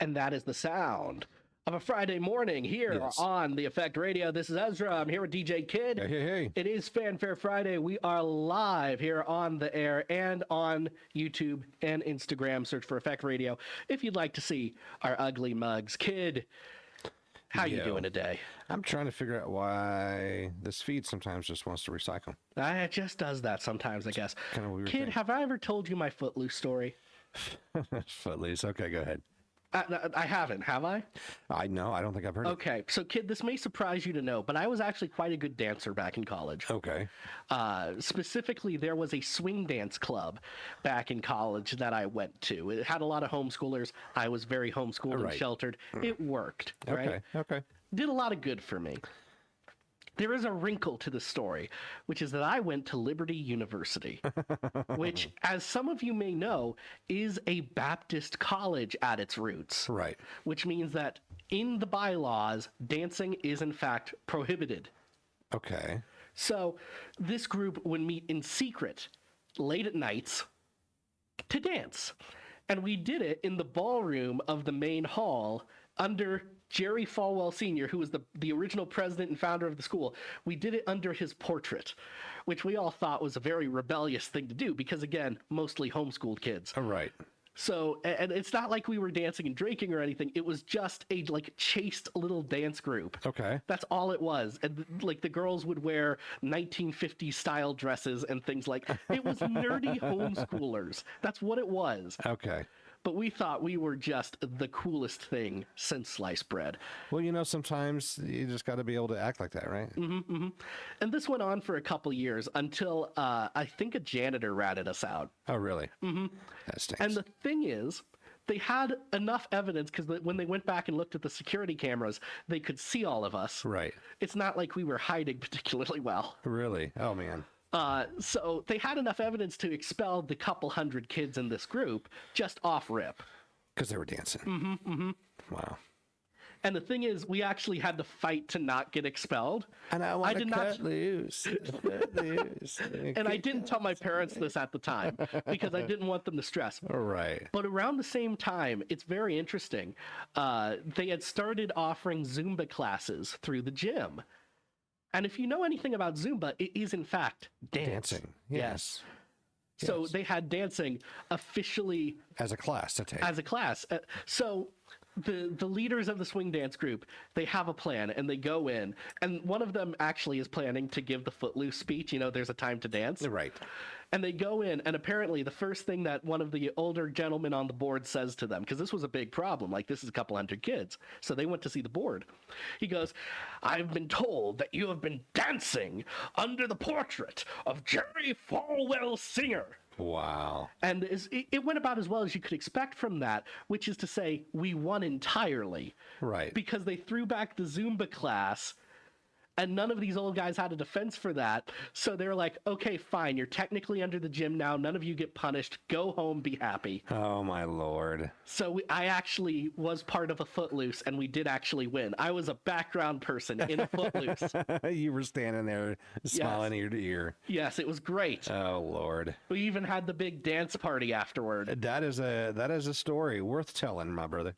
And that is the sound of a Friday morning here on The Effect Radio. This is Ezra. I'm here with DJ Kidd. Hey. It is Fanfare Friday. We are live here on the air and on YouTube and Instagram. Search for Effect Radio if you'd like to see our ugly mugs. Kidd, how you doing today? I'm trying to figure out why this feed sometimes just wants to recycle. It just does that sometimes, I guess. Kind of weird Kidd, thing. have I ever told you my Footloose story? Footloose. Okay, go ahead. I haven't, have I? I don't think I've heard it. Okay, so Kidd, this may surprise you to know, but I was actually quite a good dancer back in college. Okay. Specifically, there was a swing dance club back in college that I went to. It had a lot of homeschoolers. I was very homeschooled and sheltered. It worked, right? Okay. Did a lot of good for me. There is a wrinkle to the story, which is that I went to Liberty University, which, as some of you may know, is a Baptist college at its roots. Right. Which means that in the bylaws, dancing is in fact prohibited. Okay. So this group would meet in secret late at nights to dance. And we did it in the ballroom of the main hall under Jerry Falwell Sr., who was the original president and founder of the school. We did it under his portrait, which we all thought was a very rebellious thing to do because, again, mostly homeschooled kids. All right. So, and it's not like we were dancing and drinking or anything. It was just a chaste little dance group. Okay. That's all it was. And the girls would wear 1950s style dresses and things like it was nerdy homeschoolers. That's what it was. Okay. But we thought we were just the coolest thing since sliced bread. Well, sometimes you just got to be able to act like that, right? And this went on for a couple years until I think a janitor ratted us out. Oh, really? Mm-hmm. That stinks. And the thing is, they had enough evidence because when they went back and looked at the security cameras, they could see all of us. Right. It's not like we were hiding particularly well. Really? Oh, man. So they had enough evidence to expel the couple hundred kids in this group just off rip. Because they were dancing. Wow. And the thing is, we actually had to fight to not get expelled. And I did not cut loose. And I didn't tell my parents this at the time because I didn't want them to stress. All right. But around the same time, it's very interesting. They had started offering Zumba classes through the gym. And if you know anything about Zumba, it is in fact dancing. Yes. So they had dancing officially as a class to take. As a class. So the leaders of the swing dance group, they have a plan and they go in. And one of them actually is planning to give the Footloose speech. There's a time to dance. Right. And they go in, and apparently the first thing that one of the older gentlemen on the board says to them, because this was a big problem, this is a couple hundred kids, so they went to see the board. He goes, "I've been told that you have been dancing under the portrait of Jerry Falwell Sr." Wow. And it went about as well as you could expect from that, which is to say we won entirely. Right. Because they threw back the Zumba class, and none of these old guys had a defense for that. So they're like, okay, fine. You're technically under the gym now. None of you get punished. Go home. Be happy. Oh, my Lord. So I actually was part of a Footloose, and we did actually win. I was a background person in a Footloose. You were standing there smiling ear to ear. Yes, it was great. Oh, Lord. We even had the big dance party afterward. That is a story worth telling, my brother.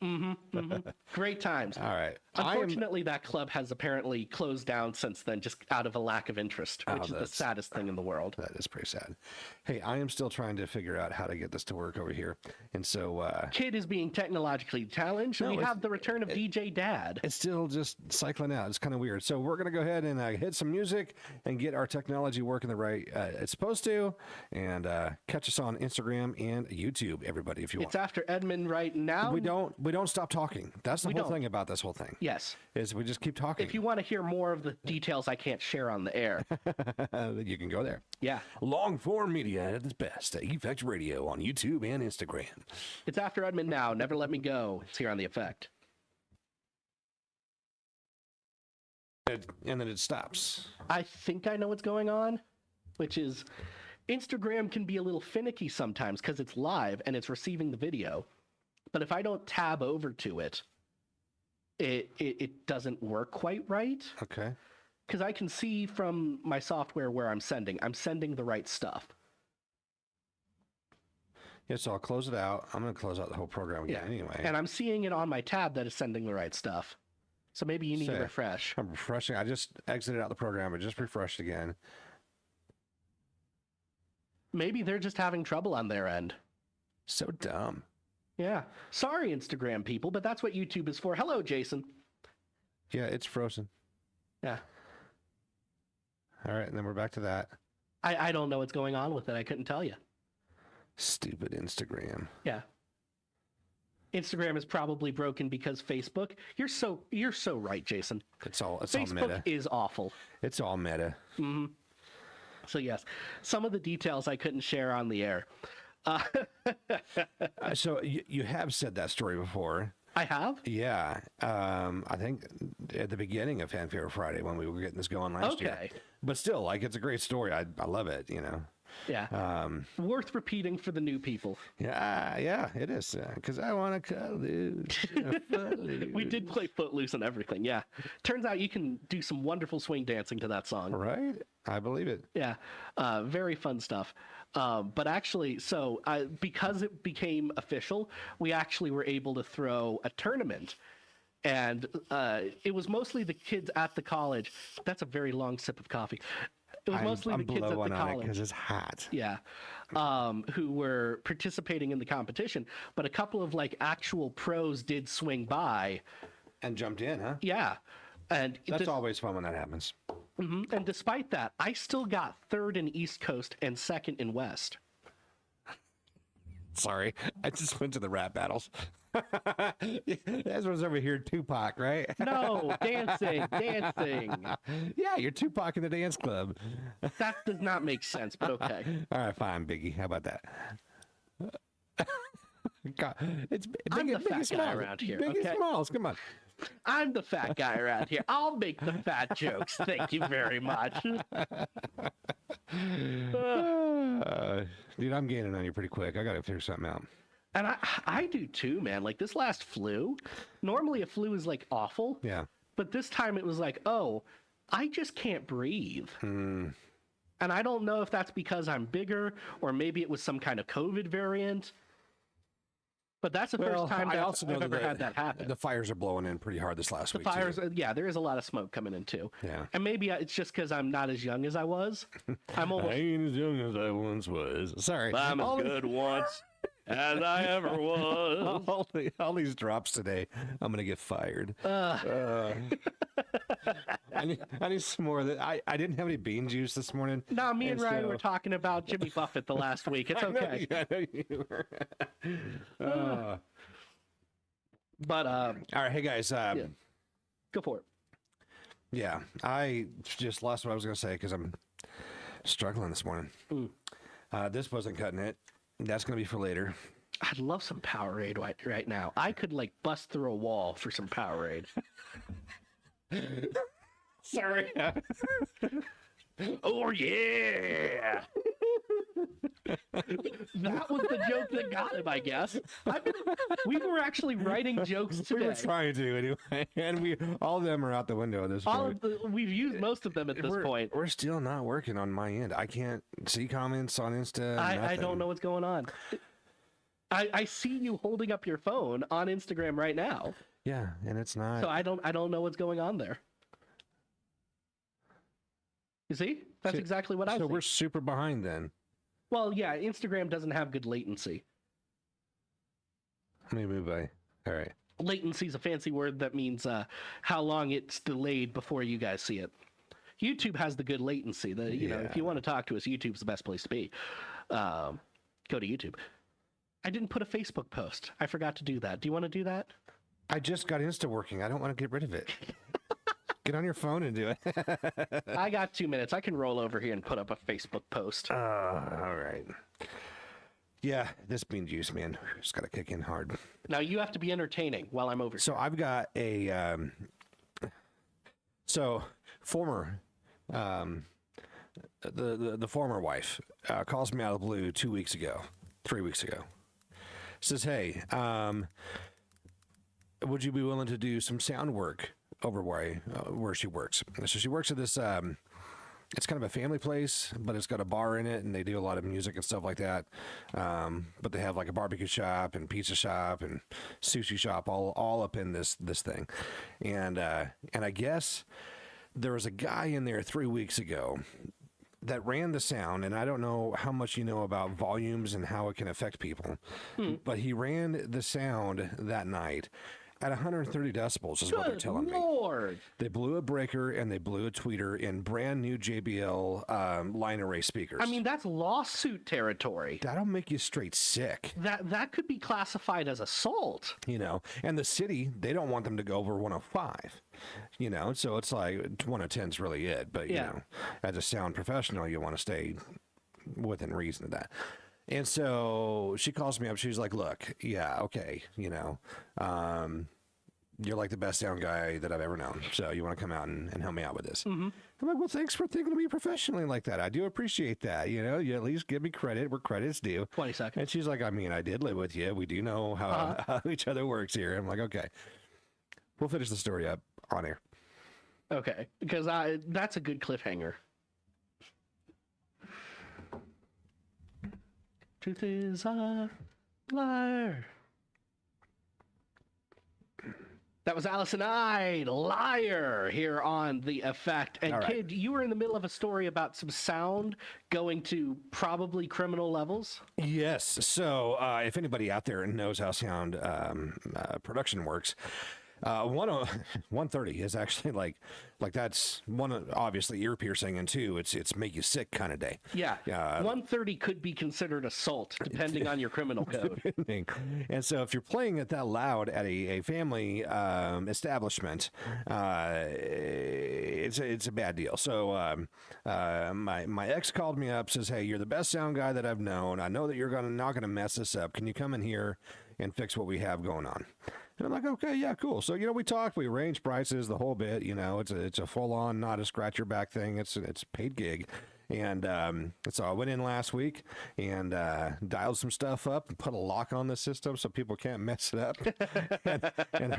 Great times. All right. Unfortunately, that club has apparently closed down since then, just out of a lack of interest, which is the saddest thing in the world. That is pretty sad. Hey, I am still trying to figure out how to get this to work over here. And so... Kidd is being technologically challenged. We have the return of DJ Dad. It's still just cycling out. It's kind of weird. So we're going to go ahead and hit some music and get our technology working the right it's supposed to. And catch us on Instagram and YouTube, everybody, if you want. It's After Edmund right now. We don't stop talking. That's the whole thing about this whole thing. Yes. Is we just keep talking. If you want to hear more of the details I can't share on the air, you can go there. Yeah. Long form media at its best. Effect Radio on YouTube and Instagram. It's After Edmund now. Never Let Me Go. It's here on The Effect. And then it stops. I think I know what's going on, which is Instagram can be a little finicky sometimes because it's live and it's receiving the video. But if I don't tab over to it, it doesn't work quite right. Okay. Because I can see from my software where I'm sending the right stuff. Yeah, so I'll close it out. I'm going to close out the whole program again anyway. And I'm seeing it on my tab that is sending the right stuff. So maybe you need to refresh. I'm refreshing. I just exited out the program, but just refreshed again. Maybe they're just having trouble on their end. So dumb. Yeah. Sorry, Instagram people, but that's what YouTube is for. Hello, Jason. Yeah, it's frozen. Yeah. All right, and then we're back to that. I don't know what's going on with it. I couldn't tell you. Stupid Instagram. Yeah. Instagram is probably broken because Facebook. You're so right, Jason. It's all meta. Facebook is awful. It's all meta. Mm-hmm. So yes, some of the details I couldn't share on the air. So you have said that story before. I have? Yeah. I think at the beginning of Fanfare Friday when we were getting this going last year. But still, like, it's a great story. I love it, you know. Yeah. Worth repeating for the new people. Yeah, it is. Because I want to cut loose. We did play Footloose and everything, yeah. Turns out you can do some wonderful swing dancing to that song. Right? I believe it. Yeah. Very fun stuff. But actually, so because it became official, we actually were able to throw a tournament. And it was mostly the kids at the college. That's a very long sip of coffee. It was mostly the kids at the college. Because it's hot. Yeah. Who were participating in the competition. But a couple of like actual pros did swing by. And jumped in, huh? Yeah. And that's always fun when that happens. Mm-hmm. And despite that, I still got third in East Coast and second in West. Sorry, I just went to the rap battles. Ezra's over here, Tupac, right? No, dancing. Yeah, you're Tupac in the dance club. That does not make sense, but okay. All right, fine, Biggie. How about that? God, I'm the fat guy around here. Biggie Smalls, come on. I'm the fat guy around here. I'll make the fat jokes. Thank you very much. Dude, I'm gaining on you pretty quick. I got to figure something out. And I do too, man. Like this last flu, normally a flu is like awful. Yeah. But this time it was like, oh, I just can't breathe. And I don't know if that's because I'm bigger or maybe it was some kind of COVID variant. But that's the first time I've ever had that happen. The fires are blowing in pretty hard this last week. The fires, yeah, there is a lot of smoke coming in too. Yeah. And maybe it's just because I'm not as young as I was. I ain't as young as I once was. Sorry. I'm as good once as I ever was. All these drops today. I'm going to get fired. I need some more of that. I didn't have any bean juice this morning. No, me and Ryan were talking about Jimmy Buffett the last week. It's okay. I know you were. But all right, hey guys. Yeah. Go for it. Yeah, I just lost what I was going to say because I'm struggling this morning. This wasn't cutting it. That's going to be for later. I'd love some Powerade right now. I could like bust through a wall for some Powerade. Sorry. Oh yeah. That was the joke that got him, I guess. We were actually writing jokes today. We were trying to anyway, and all of them are out the window at this point. We've used most of them at this point. We're still not working on my end. I can't see comments on Insta. I don't know what's going on. I see you holding up your phone on Instagram right now. Yeah, and it's not. So I don't know what's going on there. You see? That's exactly what I see. So we're super behind then. Well, yeah, Instagram doesn't have good latency. Let me move by. All right. Latency is a fancy word that means how long it's delayed before you guys see it. YouTube has the good latency. You know, if you want to talk to us, YouTube's the best place to be. Go to YouTube. I didn't put a Facebook post. I forgot to do that. Do you want to do that? I just got Insta working. I don't want to get rid of it. Get on your phone and do it. I got 2 minutes. I can roll over here and put up a Facebook post. All right. Yeah, this bean juice, man, it's got to kick in hard. Now you have to be entertaining while I'm over. So I've got a former the former wife calls me out of the blue 3 weeks ago. Says, hey, would you be willing to do some sound work over where she works? So she works at this it's kind of a family place, but it's got a bar in it, and they do a lot of music and stuff like that. But they have like a barbecue shop and pizza shop and sushi shop all up in this thing. And I guess there was a guy in there 3 weeks ago that ran the sound, and I don't know how much you know about volumes and how it can affect people, but he ran the sound that night at 130 decibels is what they're telling Lord. me. They blew a breaker and they blew a tweeter in brand new JBL line array speakers. I mean, that's lawsuit territory. That'll make you straight sick. That could be classified as assault. You know, and the city, they don't want them to go over 105. You know, so it's like 110 is really it. But, you know, as a sound professional, you want to stay within reason of that. And so she calls me up. She's like, look, yeah, okay, you know, you're like the best sound guy that I've ever known. So you want to come out and help me out with this? I'm like, well, thanks for thinking of me professionally like that. I do appreciate that. You know, you at least give me credit where credit's due. 20 seconds. And she's like, I mean, I did live with you. We do know how each other works here. I'm like, okay, we'll finish the story up on air. Okay, because that's a good cliffhanger. Truth is a liar. That was Allison Ide, Liar, here on The Effect. And All right. Kidd, you were in the middle of a story about some sound going to probably criminal levels. Yes. So if anybody out there knows how sound production works, 130 is actually like that's one, obviously ear piercing, and two, it's make you sick kind of day. Yeah. 130 could be considered assault, depending on your criminal code. And so if you're playing it that loud at a family establishment, it's a bad deal. So my ex called me up, says, hey, you're the best sound guy that I've known. I know that you're not gonna mess this up. Can you come in here and fix what we have going on? And I'm like, okay, yeah, cool. So, you know, we talked, we arranged prices, the whole bit, you know, it's a full on, not a scratch your back thing. It's a paid gig. And so I went in last week and dialed some stuff up and put a lock on the system so people can't mess it up. and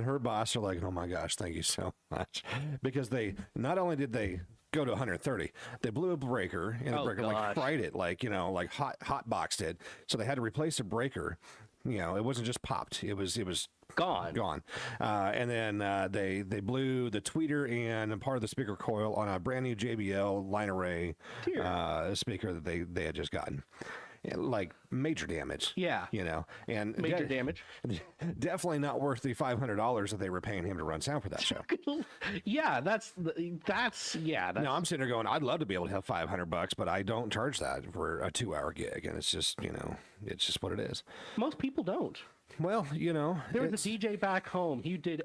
her boss are like, oh my gosh, thank you so much. Because they, not only did they go to 130, they blew a breaker, and the breaker like fried it, like, you know, like hot boxed it. So they had to replace a breaker. You know, it wasn't just popped. It was gone. And then they blew the tweeter and part of the speaker coil on a brand new JBL line array speaker that they had just gotten. And, like, major damage. Yeah. You know, and major damage. Definitely not worth the $500 that they were paying him to run sound for that show. Yeah, that's. No, I'm sitting there going, I'd love to be able to have $500, but I don't charge that for a 2-hour gig, and it's just, you know, it's just what it is. Most people don't. Well, you know, there was a DJ back home. He did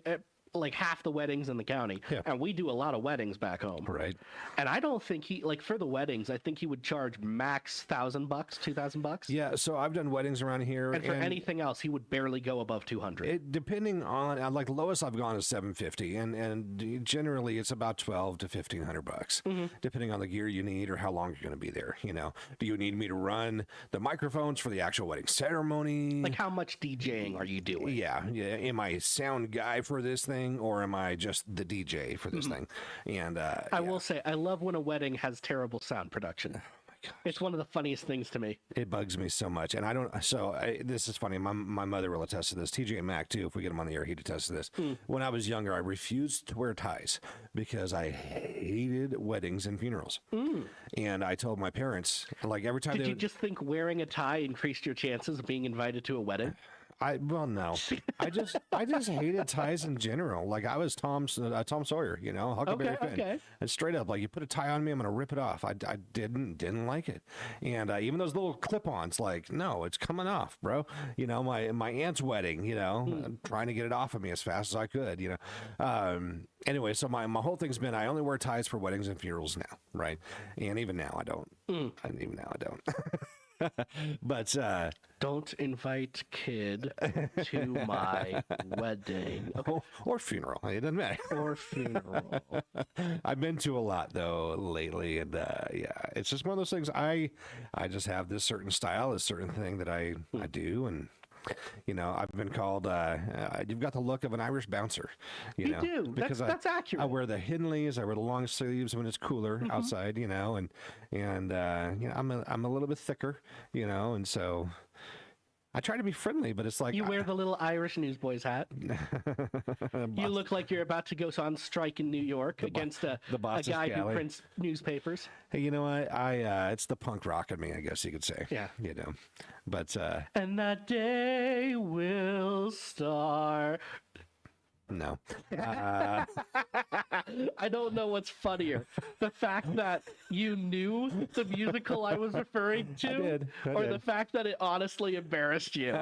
like half the weddings in the county, and we do a lot of weddings back home. Right. And I don't think he, like, for the weddings, I think he would charge max $1,000, $2,000. Yeah. So I've done weddings around here, and for anything else, he would barely go above 200. Depending on, like, lowest I've gone is $750, and generally it's about $1,200 to $1,500, depending on the gear you need or how long you're going to be there. You know, do you need me to run the microphones for the actual wedding ceremony? Like, how much DJing are you doing? Yeah. Am I sound guy for this thing, or am I just the DJ for this thing? And I will say, I love when a wedding has terrible sound production. Gosh. It's one of the funniest things to me. It bugs me so much. And I don't, this is funny. My mother will attest to this. TJ Mack, too, if we get him on the air, he'd attest to this. When I was younger, I refused to wear ties because I hated weddings and funerals. And I told my parents, like, every time Did you just think wearing a tie increased your chances of being invited to a wedding? Well, no. I just hated ties in general. Like, I was Tom Sawyer, you know, Huckleberry Finn. Okay. And straight up, like, you put a tie on me, I'm gonna rip it off. I didn't like it. And even those little clip-ons, like, no, it's coming off, bro. You know, my aunt's wedding, you know, I'm trying to get it off of me as fast as I could, you know. Anyway, so my whole thing's been, I only wear ties for weddings and funerals now, right? And even now I don't. And even now I don't. But don't invite Kidd to my wedding or funeral. It doesn't matter. Or funeral. I've been to a lot though lately, and yeah, it's just one of those things. I just have this certain style, this certain thing that I do, and You know, I've been called, you've got the look of an Irish bouncer. You know, do. Because That's accurate. I wear the Henleys, I wear the long sleeves when it's cooler outside, you know, and you know, I'm a little bit thicker, you know, and so I try to be friendly, but it's like You wear the little Irish newsboys hat. You look like you're about to go on strike in New York against a boss's guy who galley. prints newspapers. Hey, you know what? It's the punk rock in me, I guess you could say. Yeah. You know, but And that day will start. no. I don't know what's funnier. The fact that you knew the musical I was referring to, I or did. the fact that it honestly embarrassed you.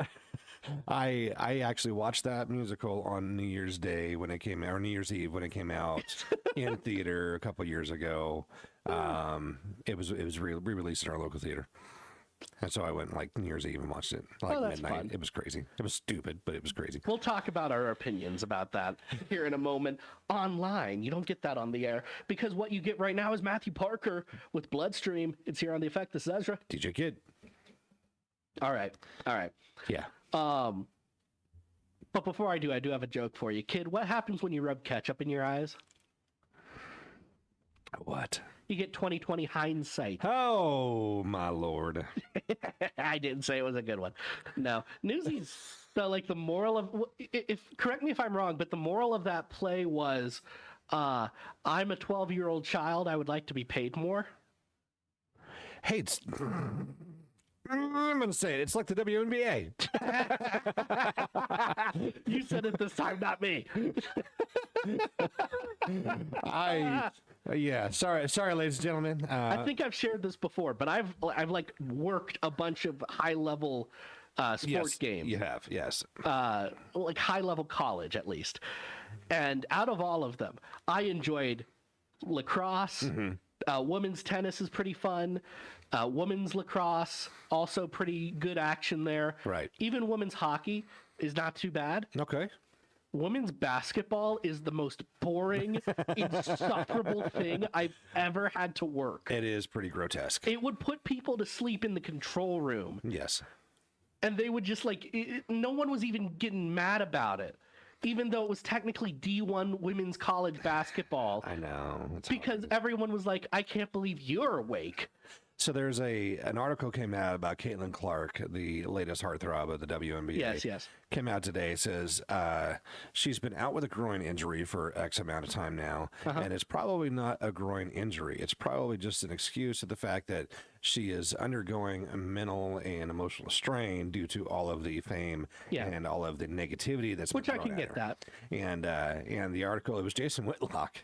I actually watched that musical on New Year's Day when it came out, or New Year's Eve when it came out in theater a couple years ago. It was re-released in our local theater. And so I went like New Year's Eve and watched it like that's midnight. fun. It was crazy. It was stupid, but it was crazy. We'll talk about our opinions about that here in a moment. Online, you don't get that on the air because what you get right now is Matthew Parker with Bloodstream. It's here on The Effect. This is Ezra. DJ Kidd. All right. Yeah. But before I do have a joke for you. Kid, what happens when you rub ketchup in your eyes? What? You get 20/20 hindsight. Oh my lord. I didn't say it was a good one. No. Newsies. So like the moral of, if correct me if I'm wrong, but the moral of that play was, I'm a 12-year-old child. I would like to be paid more. Hey, it's I'm gonna say it. It's like the WNBA. You said it this time, not me. Yeah. Sorry, ladies and gentlemen. I think I've shared this before, but I've like worked a bunch of high-level sports yes, games. You have, yes. Like high-level college at least. And out of all of them, I enjoyed lacrosse. Women's tennis is pretty fun. Women's lacrosse, also pretty good action there. Right. Even women's hockey is not too bad. Okay. Women's basketball is the most boring, insufferable thing I've ever had to work. It is pretty grotesque. It would put people to sleep in the control room, Yes. and they would just like, no one was even getting mad about it, even though it was technically D1 women's college basketball, I know. It's because hard. everyone was like, I can't believe you're awake. So there's an article came out about Caitlin Clark, the latest heartthrob of the WNBA. Yes. Came out today. Says she's been out with a groin injury for X amount of time now, and it's probably not a groin injury. It's probably just an excuse of the fact that she is undergoing a mental and emotional strain due to all of the fame and all of the negativity that's Which been I thrown can at get her. that. And the article, it was Jason Whitlock,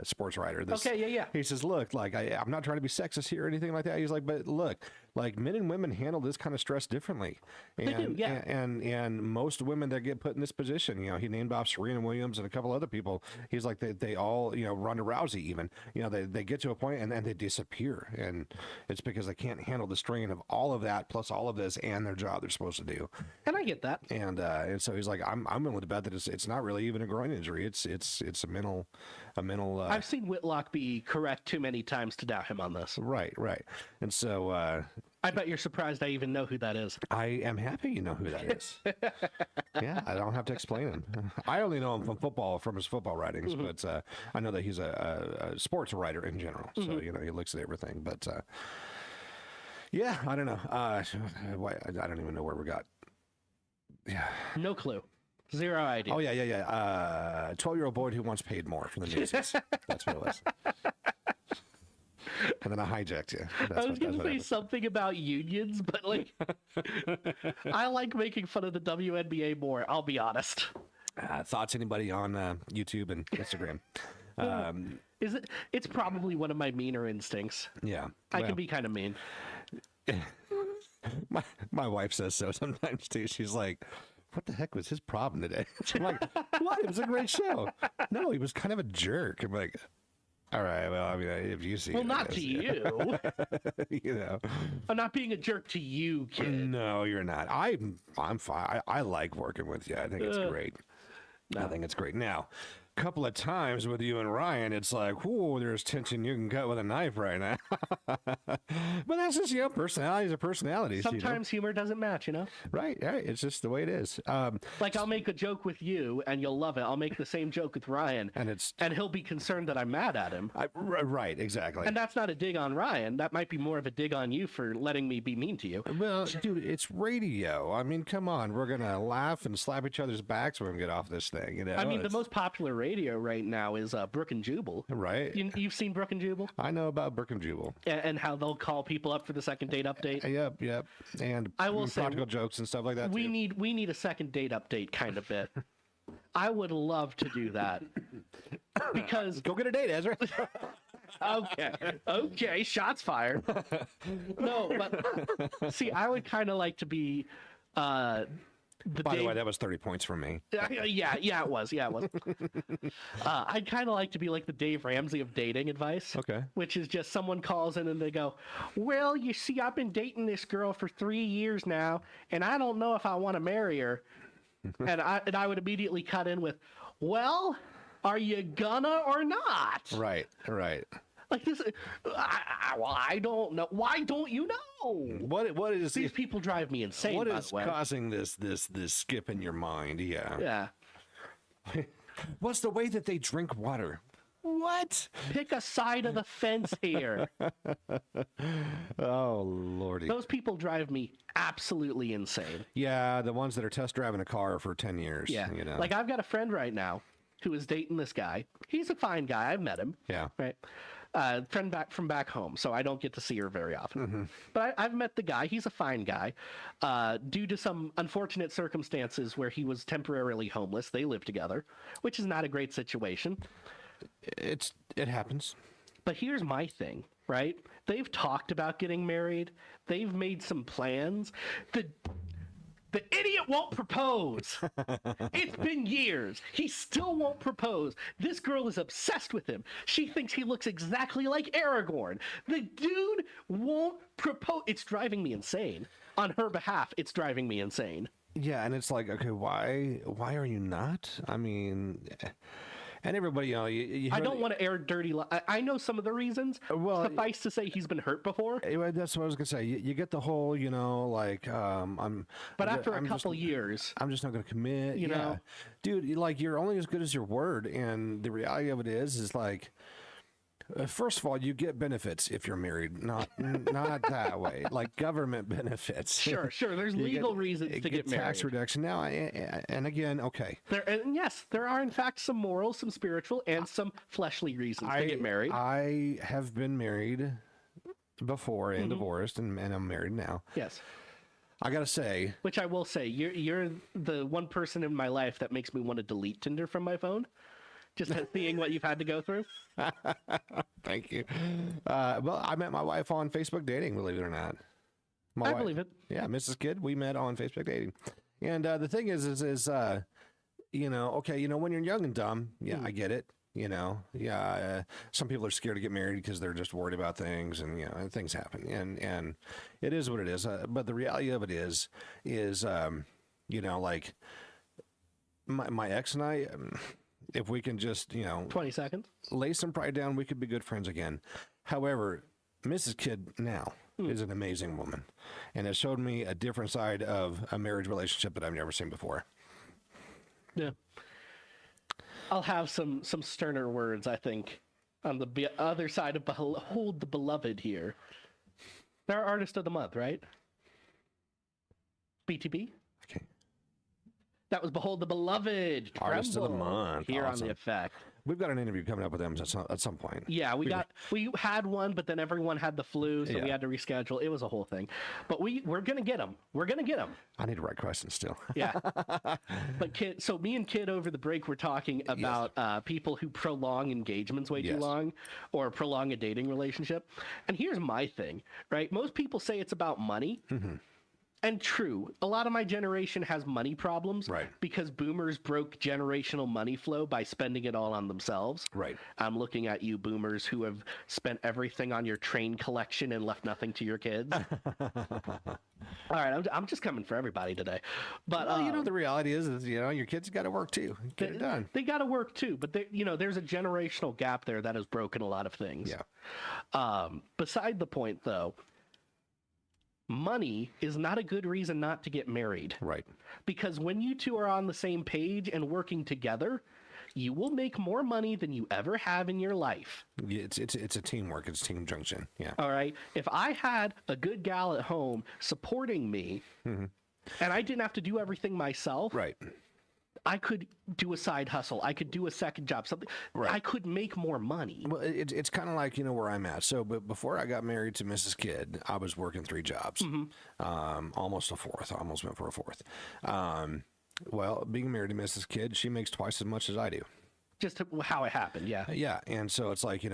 sports writer. Yeah. He says, look, like I'm not trying to be sexist here or anything like that. He's like, but look, like men and women handle this kind of stress differently. And, They do, yeah. And most women that get put in this position, you know, he named off Serena Williams and a couple other people. He's like, they all, you know, Ronda Rousey even, you know, they get to a point and then they disappear. And it's because they can't handle the strain of all of that, plus all of this and their job they're supposed to do. And I get that. And so he's like, I'm willing to bet that it's not really even a groin injury. It's a mental. I've seen Whitlock be correct too many times to doubt him on this. Right. And so I bet you're surprised I even know who that is. I am happy you know who that is. Yeah, I don't have to explain him. I only know him from his football writings, but I know that he's a sports writer in general. So, you know, he looks at everything. But yeah, I don't know. I don't even know where we got. Yeah. No clue. Zero idea. Oh, yeah. 12-year-old boy who wants paid more for the Newsies. That's what it was. And then I hijacked you. I was going to say something about unions, but like, I like making fun of the WNBA more, I'll be honest. Thoughts, anybody on YouTube and Instagram? It's probably one of my meaner instincts. Yeah. I can be kind of mean. My wife says so sometimes too. She's like, what the heck was his problem today? I'm like, what? It was a great show. No, he was kind of a jerk. I'm like, all right, well, I mean, if you see Well, it, not to you. you know. I'm not being a jerk to you, kid. No, you're not. I'm fine. I like working with you. I think it's great. No. I think it's great. Now, couple of times with you and Ryan, it's like, whoa, there's tension you can cut with a knife right now. But that's just, personalities are personalities. Sometimes humor doesn't match, Right. It's just the way it is. Like, I'll make a joke with you and you'll love it. I'll make the same joke with Ryan and he'll be concerned that I'm mad at him. Right, exactly. And that's not a dig on Ryan. That might be more of a dig on you for letting me be mean to you. Well, dude, it's radio. I mean, come on. We're going to laugh and slap each other's backs when we get off this thing. I mean, the most popular radio right now is Brook and Jubal. Right. You've seen Brook and Jubal? I know about Brook and Jubal. And how they'll call people up for the second date update? Yep. And I will say, practical jokes and stuff like that. We need a second date update kind of bit. I would love to do that. Because... Go get a date, Ezra. Okay, shots fired. No, but see, I would kind of like to be By the way, that was 30 points from me. Yeah, it was. I'd kind of like to be like the Dave Ramsey of dating advice. Okay. Which is just someone calls in and they go, well, you see, I've been dating this girl for 3 years now, and I don't know if I want to marry her. and I would immediately cut in with, well, are you gonna or not? Right. Like this, I don't know. Why don't you know? What is these people drive me insane? What is causing this skip in your mind? Yeah. What's the way that they drink water? What? Pick a side of the fence here. Oh Lordy! Those people drive me absolutely insane. Yeah, the ones that are test driving a car for 10 years. Yeah. Like I've got a friend right now who is dating this guy. He's a fine guy. I've met him. Yeah. Right. Friend from back home, so I don't get to see her very often. Mm-hmm. But I've met the guy. He's a fine guy. Due to some unfortunate circumstances where he was temporarily homeless, they live together, which is not a great situation. It happens. But here's my thing, right? They've talked about getting married. They've made some plans. The idiot won't propose. It's been years. He still won't propose. This girl is obsessed with him. She thinks he looks exactly like Aragorn. The dude won't propose. It's driving me insane. On her behalf, it's driving me insane. Yeah, and it's like, okay, why are you not? I mean... And everybody, you I don't want to air dirty. I know some of the reasons. Well, suffice to say, he's been hurt before. That's what I was gonna say. You get the whole, I'm. But after a couple years, I'm just not gonna commit. You know, dude, like you're only as good as your word, and the reality of it is like. First of all, you get benefits if you're married, not that way, like government benefits. Sure. There's legal reasons to get married. Tax reduction now, and again, okay. There are in fact some moral, some spiritual, and some fleshly reasons to get married. I have been married before and divorced, and I'm married now. Yes. I gotta say, which I will say, you're the one person in my life that makes me want to delete Tinder from my phone. Just seeing what you've had to go through. Thank you. Well, I met my wife on Facebook dating, believe it or not. I believe it. Yeah, Mrs. Kidd, we met on Facebook dating. And the thing is, okay, when you're young and dumb, I get it. Some people are scared to get married because they're just worried about things, and and things happen, and it is what it is. But the reality of it is like my ex and I. If we can just, 20 seconds, lay some pride down, we could be good friends again. However, Mrs. Kidd now is an amazing woman, and it showed me a different side of a marriage relationship that I've never seen before. Yeah. I'll have some sterner words, I think, on the other side of Behold the Beloved here. They're Artist of the Month, right? BTB? Okay. That was Behold the Beloved. Artist of the Month. Here awesome. on The Effect. We've got an interview coming up with them at some point. Yeah, we had one, but then everyone had the flu, so we had to reschedule. It was a whole thing. But we're going to get them. We're going to get them. I need to write questions still. Yeah. But so me and Kid over the break were talking about people who prolong engagements way too long or prolong a dating relationship. And here's my thing, right? Most people say it's about money. Mm-hmm. And true, a lot of my generation has money problems, Right. because boomers broke generational money flow by spending it all on themselves. Right. I'm looking at you boomers who have spent everything on your train collection and left nothing to your kids. All right, I'm just coming for everybody today. But Well, the reality is, your kids got to work too. Get it done. they got to work too, but there's a generational gap there that has broken a lot of things. Yeah. Beside the point, though, money is not a good reason not to get married. Right. Because when you two are on the same page and working together, you will make more money than you ever have in your life. It's a teamwork. It's team junction. Yeah. All right. If I had a good gal at home supporting me, and I didn't have to do everything myself, Right. I could do a side hustle. I could do a second job. Something. Right. I could make more money. Well, it's kind of like, where I'm at. So, but before I got married to Mrs. Kidd, I was working 3 jobs, almost a fourth. I almost went for a fourth. Well, being married to Mrs. Kidd, she makes twice as much as I do. Just how it happened. Yeah. Yeah, and so it's like,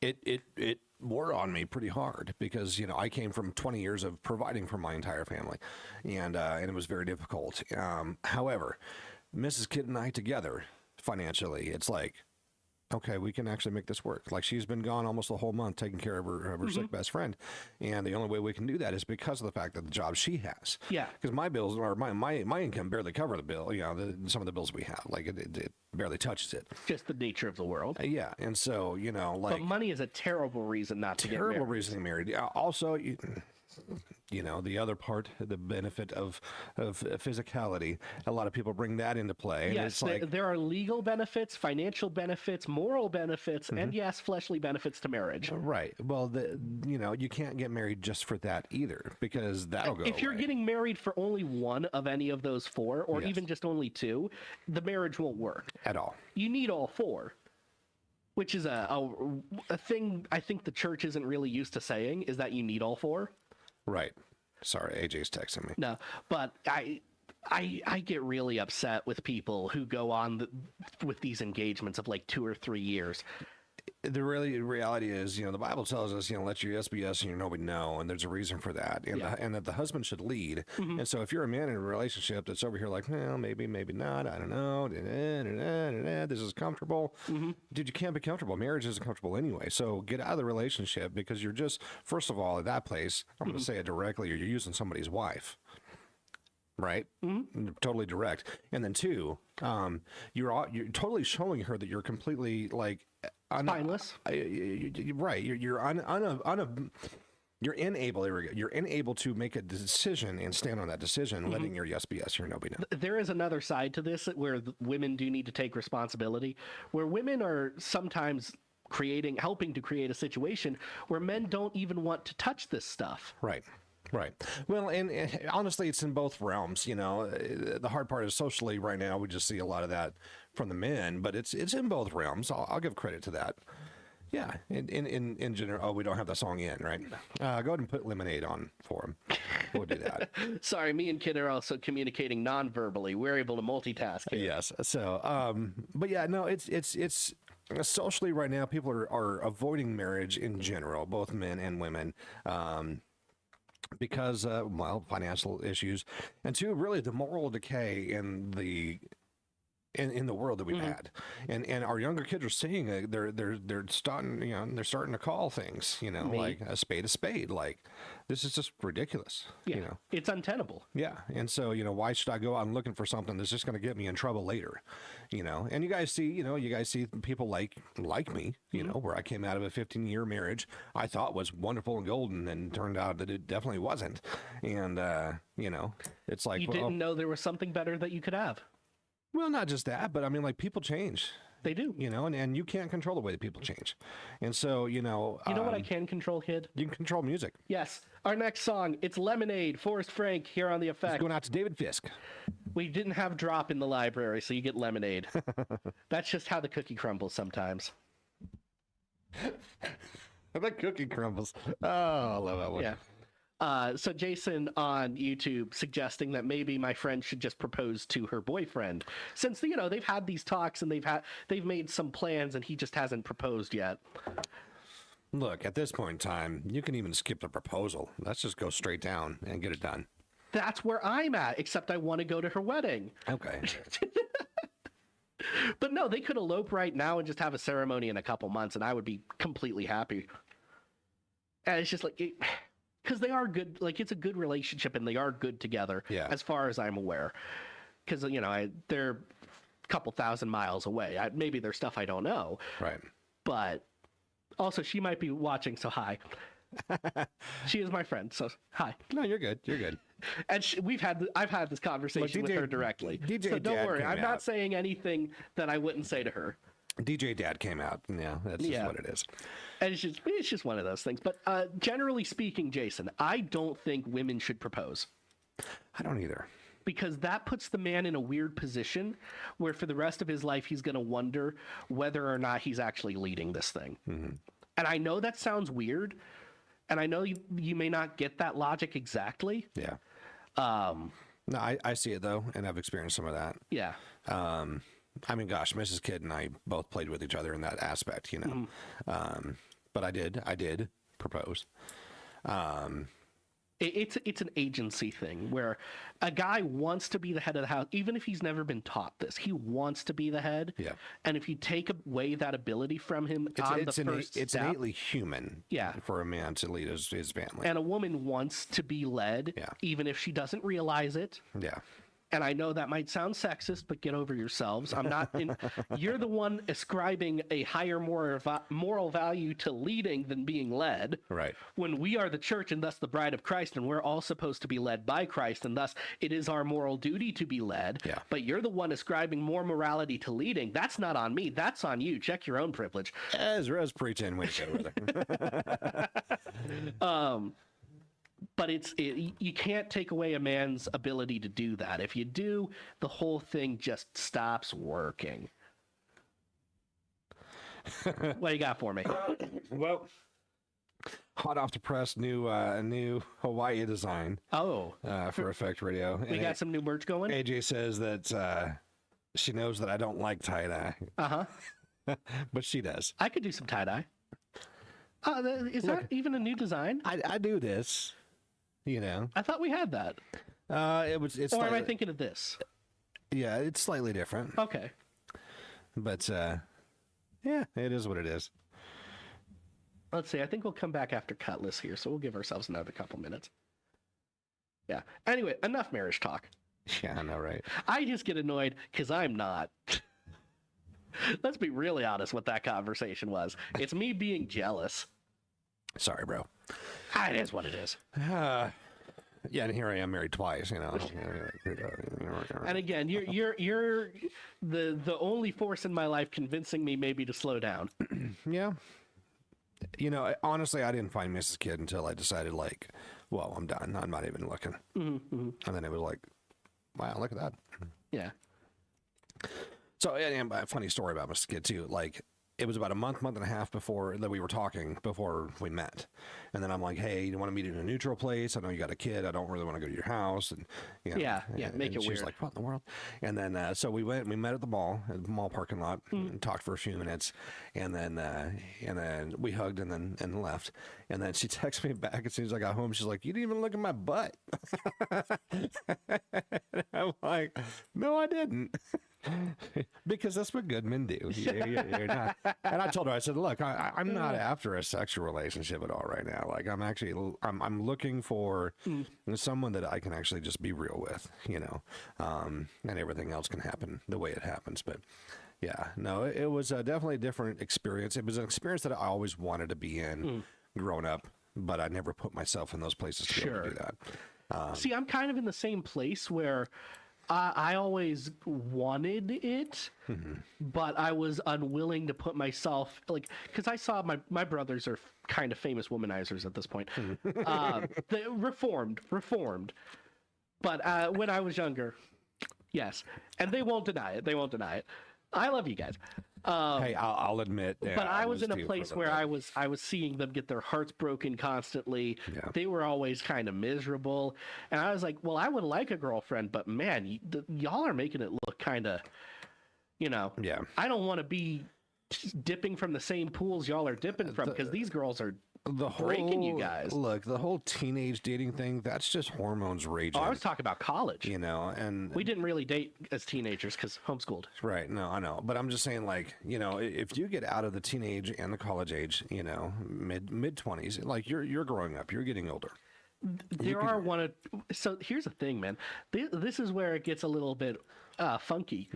it wore on me pretty hard because I came from 20 years of providing for my entire family, and it was very difficult. However, Mrs. Kidd and I together financially, it's like, okay, we can actually make this work. Like, she's been gone almost the whole month taking care of her sick best friend, and the only way we can do that is because of the fact that the job she has. Yeah. Because my bills or my income barely cover the bill. Some of the bills we have, like it barely touches it. Just the nature of the world. Yeah, and so But money is a terrible reason not to get married. terrible reason to get married. Also, the other part, the benefit of physicality, a lot of people bring that into play. And Yes, it's like, there are legal benefits, financial benefits, moral benefits, and yes, fleshly benefits to marriage. right. Well, you can't get married just for that either, because that'll go If you're away. getting married for only one of any of those 4, or Yes. even just only 2, the marriage won't work. At all. You need all 4, which is a thing I think the church isn't really used to saying, is that you need all 4. Right. Sorry, AJ's texting me. No, but I get really upset with people who go on with these engagements of like 2 or 3 years. The reality is, the Bible tells us, let your yes be yes and your no be no, and there's a reason for that, and Yeah. and that the husband should lead. And so, if you're a man in a relationship that's over here like, well, maybe not, I don't know, this is comfortable, dude, you can't be comfortable. Marriage isn't comfortable anyway. So get out of the relationship, because you're just, first of all, at that place, I'm going to say it directly, you're using somebody's wife. Right, totally direct, and then 2, you're totally showing her that you're completely like Spineless. Right, you're you're unable. There we go. You're unable to make a decision and stand on that decision, letting your yes be yes, your no be no. There is another side to this where women do need to take responsibility, where women are sometimes helping to create a situation where men don't even want to touch this stuff. Right. Right. Well, and honestly, it's in both realms. The hard part is socially right now, we just see a lot of that from the men, but it's in both realms. I'll give credit to that. Yeah. In general, we don't have the song in, right? Go ahead and put Lemonade on for him. We'll do that. Sorry, me and Kid are also communicating non-verbally. We're able to multitask here. Yes. So, but yeah, no, it's socially right now, people are avoiding marriage in general, both men and women. Because, financial issues, and 2, really the moral decay in the world that we've had, and our younger kids are seeing it. They're starting, they're starting to call things, like a spade. Like, this is just ridiculous. Yeah, it's untenable. Yeah, and so why should I go out and looking for something that's just going to get me in trouble later? And you guys see people like me, where I came out of a 15-year marriage I thought was wonderful and golden, and turned out that it definitely wasn't. And it's like, You didn't know there was something better that you could have. well, not just that, but I mean, like, people change. They do. And you can't control the way that people change. And so, You know what I can control, Kid? you can control music. Yes. Our next song, it's Lemonade, Forrest Frank, here on The It's Effect. going out to David Fisk. We didn't have drop in the library, so you get Lemonade. That's just how the cookie crumbles sometimes. The cookie crumbles. Oh, I love that one. Yeah. So Jason on YouTube suggesting that maybe my friend should just propose to her boyfriend, since they've had these talks and they've made some plans and he just hasn't proposed yet. Look, at this point in time, you can even skip the proposal. Let's just go straight down and get it done. That's where I'm at, except I want to go to her wedding. Okay. But no, they could elope right now and just have a ceremony in a couple months, and I would be completely happy. And it's just like, because they are good, like it's a good relationship, and they are good together, Yeah. as far as I'm aware. Because, you know, they're a couple thousand miles away. Maybe there's stuff I don't know. Right. But also, she might be watching, so hi. She is my friend, so hi. No, you're good. You're good. And I've had this conversation with her directly. DJ So don't Dad worry, came I'm out. not saying anything that I wouldn't say to her. DJ Dad came out. Yeah, that's just what it is. And it's just one of those things. But generally speaking, Jason, I don't think women should propose. I don't either. Because that puts the man in a weird position where for the rest of his life he's going to wonder whether or not he's actually leading this thing. Mm-hmm. And I know that sounds weird, and I know you may not get that logic exactly. Yeah. No, I see it though, and I've experienced some of that. Yeah. I mean, gosh, Mrs. Kidd and I both played with each other in that aspect, you know. Mm-hmm. But I did propose. It's an agency thing where a guy wants to be the head of the house, even if he's never been taught this. He wants to be the head. Yeah. And if you take away that ability from him it's innately human. Yeah. For a man to lead his family. And a woman wants to be led, even if she doesn't realize it. Yeah. And I know that might sound sexist, but get over yourselves. I'm not. You're the one ascribing a higher moral value to leading than being led. Right. When we are the church and thus the bride of Christ, and we're all supposed to be led by Christ, and thus it is our moral duty to be led. Yeah. But you're the one ascribing more morality to leading. That's not on me. That's on you. Check your own privilege. Ezra's preaching. Way to go with it. But you can't take away a man's ability to do that. If you do, the whole thing just stops working. What do you got for me? Well, hot off the press, new Hawaii design. Oh, for Effect Radio. We got some new merch going. AJ says that she knows that I don't like tie dye. But she does. I could do some tie dye. Is that even a new design? I do this. You know, I thought we had that. It's. Or am I thinking of this? Yeah, it's slightly different. Okay. But yeah, it is what it is. Let's see. I think we'll come back after Cutlass here, so we'll give ourselves another couple minutes. Yeah. Anyway, enough marriage talk. Yeah, I know, right? I just get annoyed because I'm not. Let's be really honest what that conversation was. It's me being jealous. Sorry, bro. It is what it is. Yeah, and here I am married twice, you know. And again, you're the only force in my life convincing me maybe to slow down. Yeah. You know, honestly, I didn't find Mrs. Kidd until I decided, like, well, I'm done. I'm not even looking. And then it was like, wow, look at that. Yeah. So, and a funny story about Mrs. Kidd, too. Like, it was about a month and a half before that we were talking, before we met. And then I'm like, hey, you want to meet in a neutral place? I know you got a kid. I don't really want to go to your house. And you know, make it she's weird. like, what in the world? And then, so we met at the mall parking lot, and talked for a few minutes. And then we hugged and left. And then she texted me back as soon as I got home. She's like, you didn't even look at my butt. I'm like, no, I didn't. Because that's what good men do. You're not. And I told her, I said, look, I'm not after a sexual relationship at all right now. Like, I'm looking for someone that I can actually just be real with, you know, and everything else can happen the way it happens. But yeah, no, it was definitely a different experience. It was an experience that I always wanted to be in growing up, but I never put myself in those places to be able to do that. See, I'm kind of in the same place where I always wanted it, but I was unwilling to put myself, like, because I saw my brothers are kind of famous womanizers at this point. They reformed. But when I was younger, yes. And they won't deny it. I love you guys. Hey, I'll admit. Yeah, but I was in a place where I was seeing them get their hearts broken constantly. Yeah. They were always kind of miserable, and I was like, "Well, I would like a girlfriend, but man, y'all are making it look kind of, you know." Yeah. I don't want to be dipping from the same pools y'all are dipping from, because these girls are the breaking you guys. Look, the whole teenage dating thing, that's just hormones raging. Oh, I was talking about college. You know, and we didn't really date as teenagers because homeschooled. Right. No, I know. But I'm just saying, like, you know, if you get out of the teenage and the college age, you know, mid 20s, like you're growing up, you're getting older. So here's the thing, man. This is where it gets a little bit funky.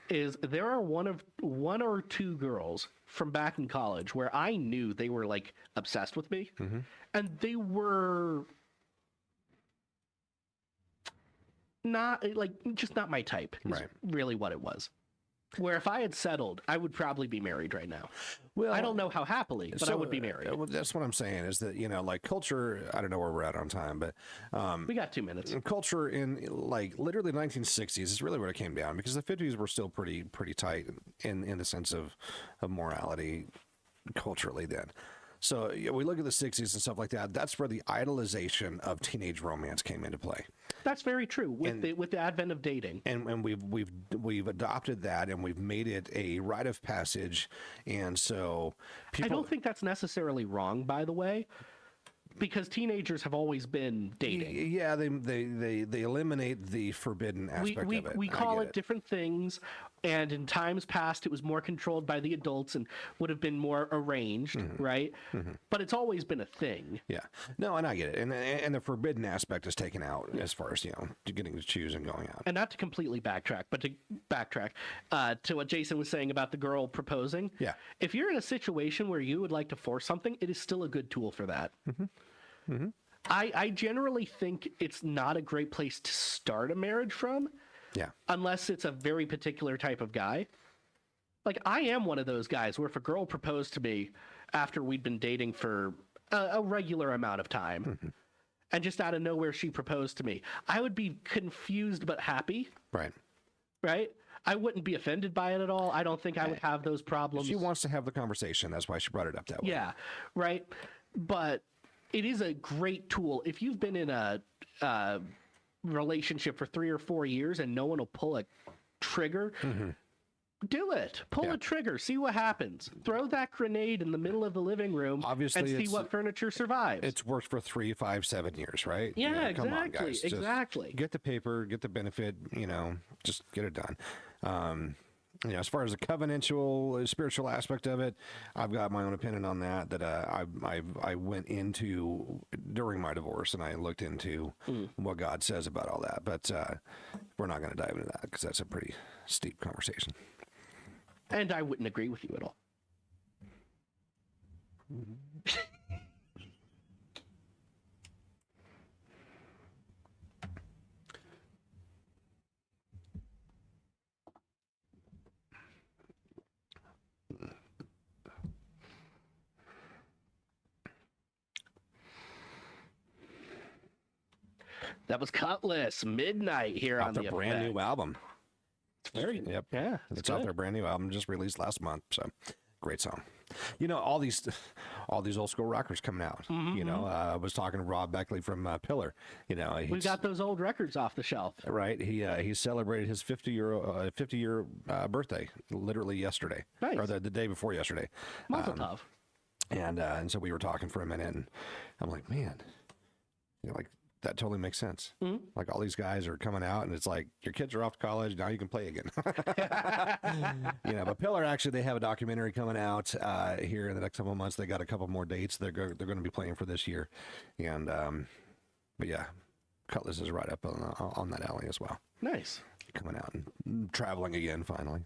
Is there are one or two girls from back in college where I knew they were like obsessed with me, and they were not like just not my type. Is really what it was. Where if I had settled, I would probably be married right now. Well, I don't know how happily, but I would be married. Well, that's what I'm saying is that, you know, like culture, I don't know where we're at on time, but we got 2 minutes. Culture in like literally the 1960s is really where it came down, because the 50s were still pretty tight in the sense of morality culturally then. So we look at the 60s and stuff like that. That's where the idolization of teenage romance came into play. That's very true with the advent of dating. And we've adopted that, and we've made it a rite of passage. And so I don't think that's necessarily wrong, by the way, because teenagers have always been dating. Yeah, they eliminate the forbidden aspect of it. We call it different things, and in times past it was more controlled by the adults and would have been more arranged, right? But it's always been a thing. Yeah. No, and I get it. And the forbidden aspect is taken out as far as, you know, getting to choose and going out. And not to completely backtrack, but to backtrack to what Jason was saying about the girl proposing. Yeah. If you're in a situation where you would like to force something, it is still a good tool for that. I generally think it's not a great place to start a marriage from. Yeah. Unless it's a very particular type of guy. Like, I am one of those guys where if a girl proposed to me after we'd been dating for a regular amount of time, and just out of nowhere she proposed to me, I would be confused but happy. Right. Right? I wouldn't be offended by it at all. I don't think I would have those problems. She wants to have the conversation. That's why she brought it up that way. Yeah. Right. But it is a great tool. If you've been in a relationship for 3 or 4 years and no one will pull a trigger, do it. Pull a trigger. See what happens. Throw that grenade in the middle of the living room. Obviously, and see what furniture survives. It's worked for 3, 5, 7 years, right? Yeah, you know, exactly. Come on, guys. Exactly. Just get the paper, get the benefit, you know, just get it done. You know, as far as the covenantal, spiritual aspect of it, I've got my own opinion on that. That I went into during my divorce, and I looked into what God says about all that. But we're not going to dive into that because that's a pretty steep conversation. And I wouldn't agree with you at all. That was Cutlass Midnight here on the brand new album. It's very yeah. It's off their brand new album, just released last month. So great song. You know, all these old school rockers coming out. You know, I was talking to Rob Beckley from Pillar. You know, we got those old records off the shelf. Right. He celebrated his 50-year birthday literally yesterday, nice. Or the day before yesterday. Mazel tov. And so we were talking for a minute, and I'm like, man, you know, like, that totally makes sense. Like, all these guys are coming out, and it's like, your kids are off to college, now you can play again. You know, but Pillar, actually, they have a documentary coming out here in the next couple of months. They got a couple more dates they're going to be playing for this year. And but yeah, Cutlass is right up on that alley as well. Nice. Coming out and traveling again finally.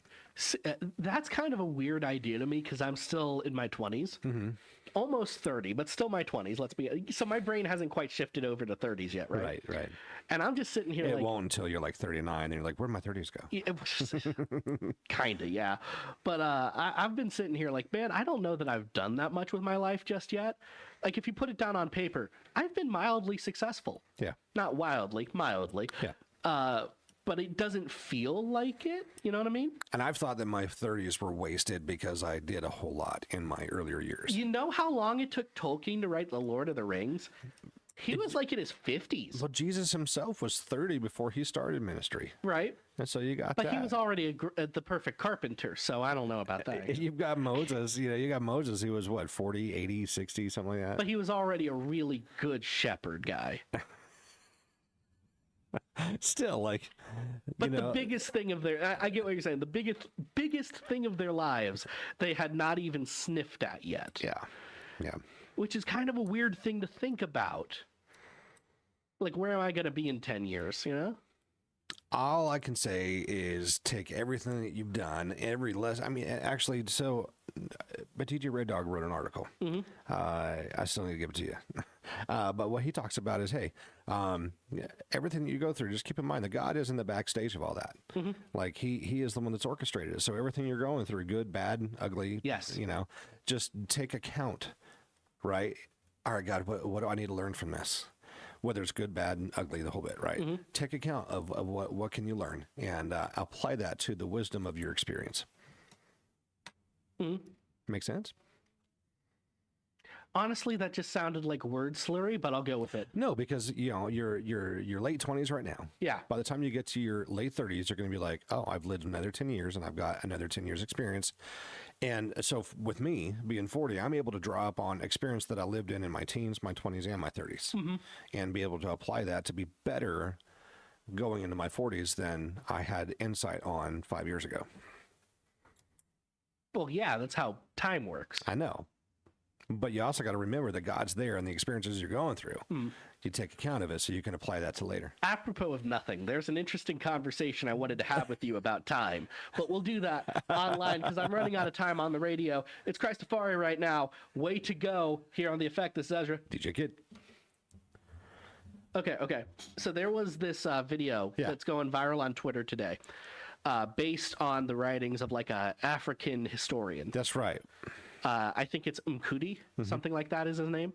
That's kind of a weird idea to me because I'm still in my 20s, almost 30, but still my 20s. So my brain hasn't quite shifted over to 30s yet, right? Right. And I'm just sitting here. It won't until you're like 39, and you're like, where'd my 30s go? Kinda, yeah. But I've been sitting here like, man, I don't know that I've done that much with my life just yet. Like, if you put it down on paper, I've been mildly successful. Yeah. Not wildly, mildly. Yeah. But it doesn't feel like it. You know what I mean? And I've thought that my 30s were wasted because I did a whole lot in my earlier years. You know how long it took Tolkien to write The Lord of the Rings? He was like in his 50s. Well, Jesus himself was 30 before he started ministry. Right. And so you got But that. he was already the perfect carpenter, so I don't know about that. You've got Moses, you got Moses who was what, 40, 80, 60, something like that. But he was already a really good shepherd guy. Still, like, But the biggest thing of their, I get what you're saying, the biggest thing of their lives, they had not even sniffed at yet. Yeah. Which is kind of a weird thing to think about. Like, where am I going to be in 10 years, you know? All I can say is take everything that you've done, every lesson. I mean, actually, so, but TJ Red Dog wrote an article. I still need to give it to you. But what he talks about is, hey, everything that you go through, just keep in mind that God is in the backstage of all that. Like he is the one that's orchestrated it. So everything you're going through, good, bad, ugly, Yes. Just take account, right? All right, God, what do I need to learn from this? Whether it's good, bad, and ugly, the whole bit, right? Take account of what can you learn and apply that to the wisdom of your experience. Make sense? Honestly, that just sounded like word slurry, but I'll go with it. No, because you're late 20s right now. Yeah. By the time you get to your late 30s, you're going to be like, oh, I've lived another 10 years and I've got another 10 years experience. And so with me being 40, I'm able to draw up on experience that I lived in my teens, my 20s, and my 30s, and be able to apply that to be better going into my 40s than I had insight on 5 years ago. Well, yeah, that's how time works. I know. But you also got to remember that God's there and the experiences you're going through. You take account of it so you can apply that to later. Apropos of nothing, there's an interesting conversation I wanted to have with you about time, but we'll do that online because I'm running out of time on the radio. It's Christafari right now. Way to go here on The Effect. This is Ezra. DJ Kidd. Okay. So there was this video that's going viral on Twitter today based on the writings of like a African historian. That's right. I think it's Mkuti, something like that is his name.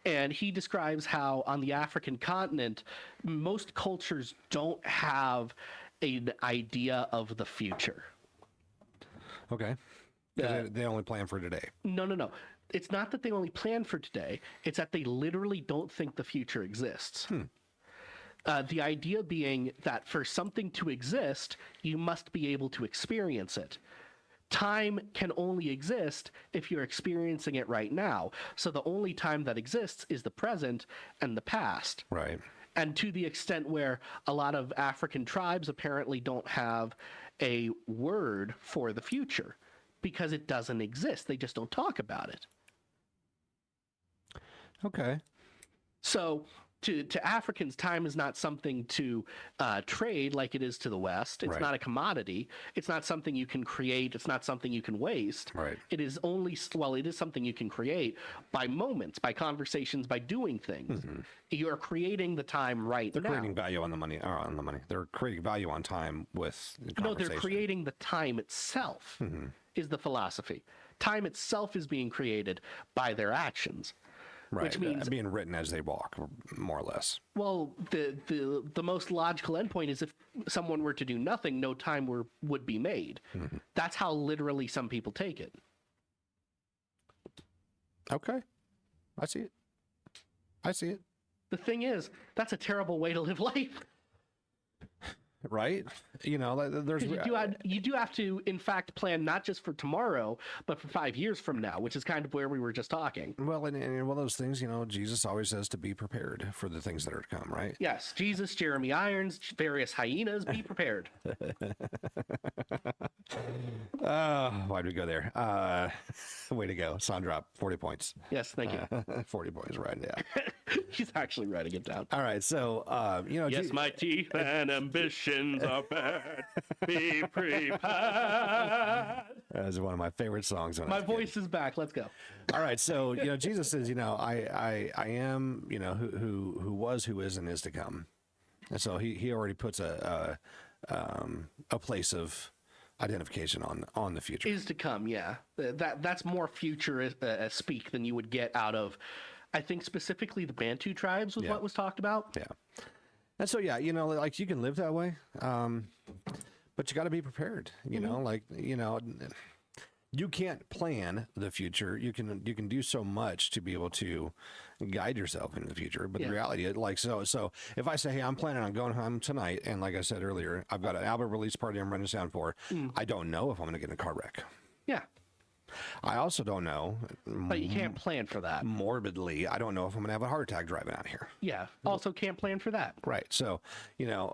And he describes how on the African continent, most cultures don't have an idea of the future. Okay. They only plan for today. No. It's not that they only plan for today. It's that they literally don't think the future exists. The idea being that for something to exist, you must be able to experience it. Time can only exist if you're experiencing it right now. So the only time that exists is the present and the past. Right. And to the extent where a lot of African tribes apparently don't have a word for the future because it doesn't exist. They just don't talk about it. Okay. So to Africans, time is not something to trade like it is to the West. It's not a commodity. It's not something you can create. It's not something you can waste. Right. It is only, it is something you can create by moments, by conversations, by doing things. You are creating the time right now. They're creating value on the money. They're creating value on time with conversation. No, they're creating the time itself is the philosophy. Time itself is being created by their actions. Right. Which means being written as they walk, more or less. Well, the most logical endpoint is if someone were to do nothing, no time would be made. That's how literally some people take it. Okay. I see it. The thing is, that's a terrible way to live life. Right? There's You do have to, in fact, plan not just for tomorrow, but for 5 years from now, which is kind of where we were just talking. Well, and one of those things, Jesus always says to be prepared for the things that are to come, right? Yes, Jesus, Jeremy Irons, various hyenas, be prepared. Why'd we go there? Way to go. Son drop, 40 points. Yes, thank you. 40 points, right? Yeah. He's actually writing it down. All right, so, Yes, my teeth and ambitions are bad. Be prepared. That is one of my favorite songs. My voice is back. Let's go. All right, so Jesus says, I am, who was, who is, and is to come, and so he already puts a place of identification on the future. Is to come, yeah. That's more future speak than you would get out of, I think specifically the Bantu tribes was what was talked about. Yeah. And so, yeah, like you can live that way, but you got to be prepared, you can't plan the future. You can do so much to be able to guide yourself into the future. But the reality is, like, so if I say, hey, I'm planning on going home tonight, and like I said earlier, I've got an album release party I'm running sound for, I don't know if I'm going to get in a car wreck. Yeah. I also don't know. But you can't plan for that. Morbidly, I don't know if I'm going to have a heart attack driving out here. Yeah. Also can't plan for that. Right. So,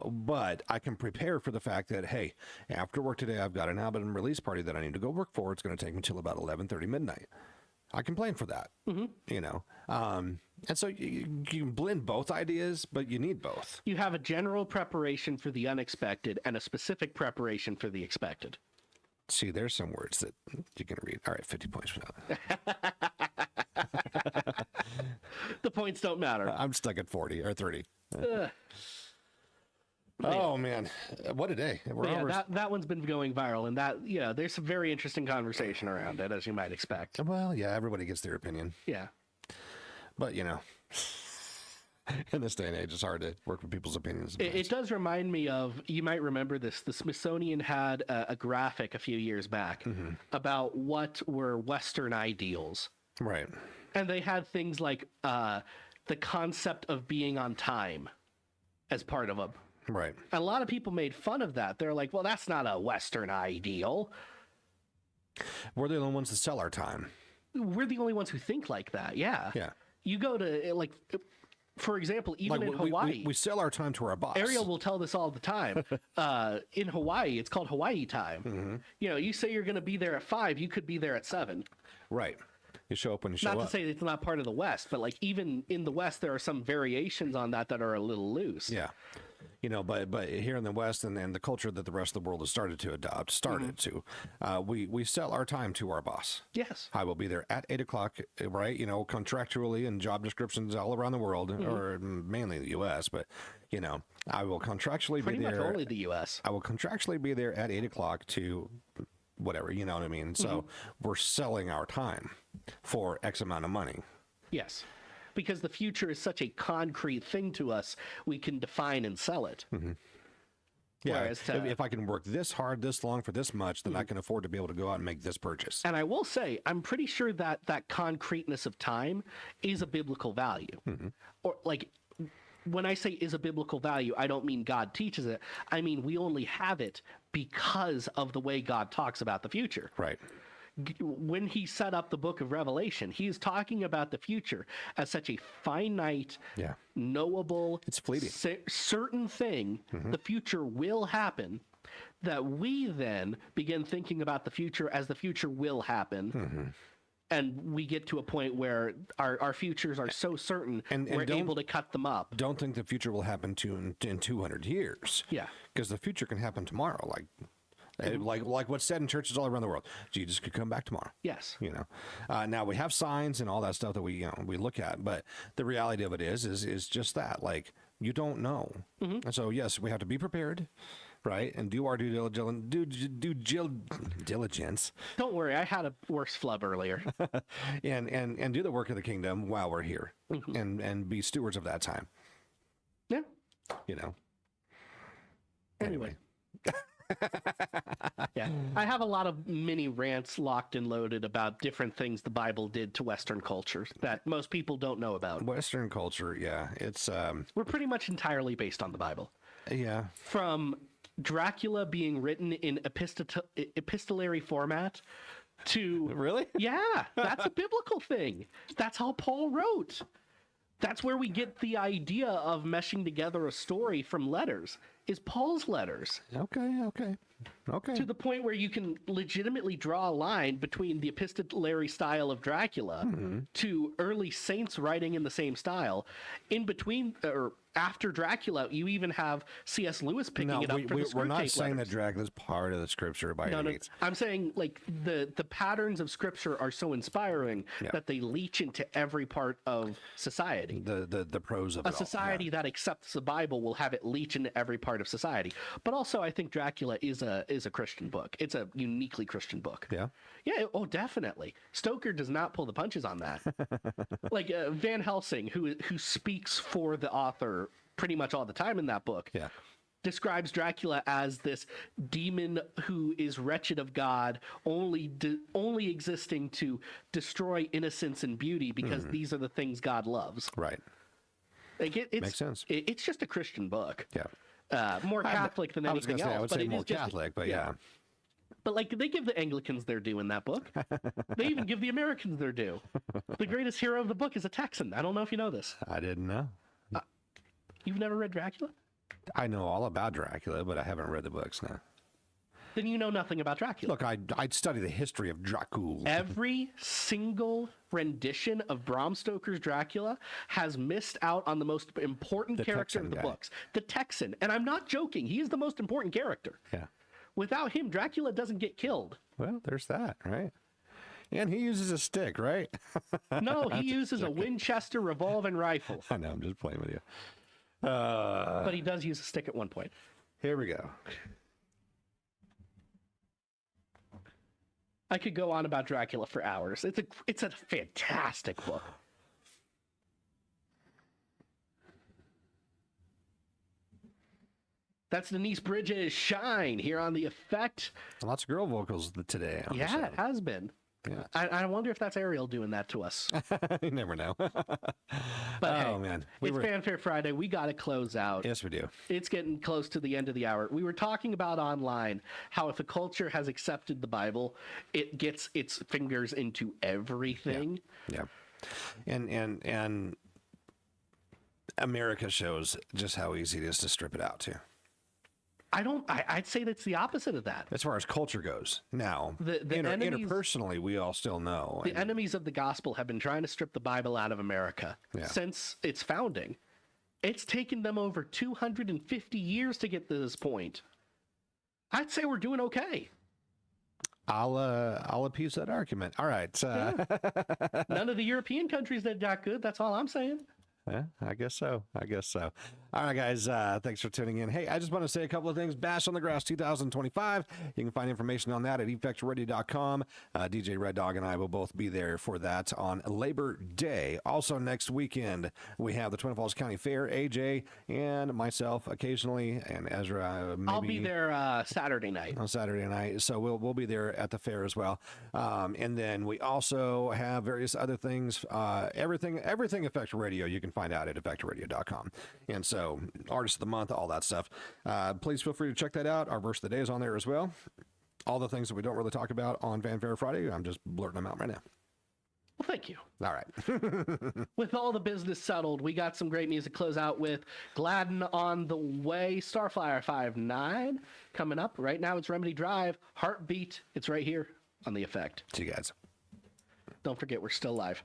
but I can prepare for the fact that, hey, after work today, I've got an album release party that I need to go work for. It's going to take me till about 11:30 midnight. I can plan for that, and so you can blend both ideas, but you need both. You have a general preparation for the unexpected and a specific preparation for the expected. See, there's some words that you can read. All right, 50 points for that. The points don't matter. I'm stuck at 40 or 30. Oh man, what a day! That one's been going viral, and there's some very interesting conversation around it, as you might expect. Well, yeah, everybody gets their opinion. Yeah, but in this day and age, it's hard to work with people's opinions. It does remind me of, you might remember this, the Smithsonian had a graphic a few years back about what were Western ideals. Right. And they had things like the concept of being on time as part of them. Right. And a lot of people made fun of that. They're like, well, that's not a Western ideal. We're the only ones that sell our time. We're the only ones who think like that. Yeah. Yeah. You go to, like, for example, even in Hawaii. We sell our time to our boss. Ariel will tell this all the time. In Hawaii, it's called Hawaii time. You say you're going to be there at 5, you could be there at 7. Right. You show up when you show up. Not to say it's not part of the West, but like even in the West, there are some variations on that are a little loose. Yeah. But here in the West and the culture that the rest of the world has started to adopt, we sell our time to our boss. Yes. I will be there at 8 o'clock, right? Contractually and job descriptions all around the world, or mainly the U.S., but, I will contractually Pretty be there. Pretty much only the U.S. I will contractually be there at 8 o'clock to whatever, you know what I mean? So we're selling our time for X amount of money. Yes. Because the future is such a concrete thing to us, we can define and sell it. Yeah, if I can work this hard, this long for this much, then I can afford to be able to go out and make this purchase. And I will say, I'm pretty sure that concreteness of time is a biblical value. Or like, when I say is a biblical value, I don't mean God teaches it. I mean, we only have it because of the way God talks about the future. Right. When he set up the book of Revelation, he is talking about the future as such a finite, knowable, it's fleeting, certain thing. The future will happen, that we then begin thinking about the future as the future will happen. And we get to a point where our futures are so certain, and we're able to cut them up. Don't think the future will happen in 200 years. Yeah. Because the future can happen tomorrow. Like what's said in churches all around the world. Jesus could come back tomorrow. Yes. Now we have signs and all that stuff that we look at, but the reality of it is just that, like, you don't know. And so yes, we have to be prepared, right, and do our due diligence. Don't worry, I had a worse flub earlier. and do the work of the kingdom while we're here, and be stewards of that time. Yeah. Anyway. Yeah, I have a lot of mini rants locked and loaded about different things the Bible did to Western cultures that most people don't know about. Western culture, yeah, it's we're pretty much entirely based on the Bible. Yeah, from Dracula being written in epistolary format to really, yeah, that's a biblical thing. That's how Paul wrote. That's where we get the idea of meshing together a story from letters. Is Paul's letters. Okay. To the point where you can legitimately draw a line between the epistolary style of Dracula to early saints writing in the same style. In between, or after Dracula, you even have C.S. Lewis picking it up for the Screwtape we're not saying letters. that Dracula's part of the scripture by any means. I'm saying, like, the patterns of scripture are so inspiring that they leach into every part of society. The prose of a society that accepts the Bible will have it leach into every part of society. But also, I think Dracula is a Christian book. It's a uniquely Christian book. Yeah. Yeah. Oh, definitely. Stoker does not pull the punches on that. Like Van Helsing, who speaks for the author pretty much all the time in that book. Yeah. describes Dracula as this demon who is wretched of God, only existing to destroy innocence and beauty because these are the things God loves. Right. Like it's, Makes sense. It's just a Christian book. Yeah. More Catholic than anything else. I would say more Catholic, but yeah. But like they give the Anglicans their due in that book. They even give the Americans their due. The greatest hero of the book is a Texan. I don't know if you know this. I didn't know. You've never read Dracula? I know all about Dracula, but I haven't read the books now. Then you know nothing about Dracula. Look, I'd study the history of Dracula. Every single rendition of Bram Stoker's Dracula has missed out on the most important character in the books, the Texan. And I'm not joking. He is the most important character. Yeah. Without him, Dracula doesn't get killed. Well, there's that, right? And he uses a stick, right? No, he uses a Winchester revolving rifle. I know, I'm just playing with you. But he does use a stick at one point. Here we go. I could go on about Dracula for hours. It's a fantastic book. That's Denise Bridges' Shine here on The Effect. Lots of girl vocals today. Yeah, it has been. Yeah. I wonder if that's Ariel doing that to us. You never know. But oh, hey, man. It's Fanfare Friday. We got to close out. Yes, we do. It's getting close to the end of the hour. We were talking about online how if a culture has accepted the Bible, it gets its fingers into everything. Yeah. And America shows just how easy it is to strip it out, too. I'd say that's the opposite of that. As far as culture goes. Now, the enemies, interpersonally, we all still know. The enemies of the gospel have been trying to strip the Bible out of America since its founding. It's taken them over 250 years to get to this point. I'd say we're doing okay. I'll appease that argument. All right. None of the European countries did that good. That's all I'm saying. Yeah, I guess so. All right, guys. Thanks for tuning in. Hey, I just want to say a couple of things. Bash on the Grass 2025. You can find information on that at effectradio.com. DJ Red Dog and I will both be there for that on Labor Day. Also, next weekend, we have the Twin Falls County Fair. AJ and myself occasionally, and Ezra maybe. I'll be there Saturday night. On Saturday night. So we'll be there at the fair as well. And then we also have various other things. Everything Effect Radio, you can find out at effectradio.com. And so artist of the month, all that stuff. Please feel free to check that out. Our verse of the day is on there as well. All the things that we don't really talk about on Fanfare Friday, I'm just blurting them out right now. Well, thank you. All right. With all the business settled, we got some great music to close out with. Gladden on the way. Starflyer 5-9 coming up. Right now it's Remedy Drive. Heartbeat. It's right here on The Effect. See you guys. Don't forget, we're still live.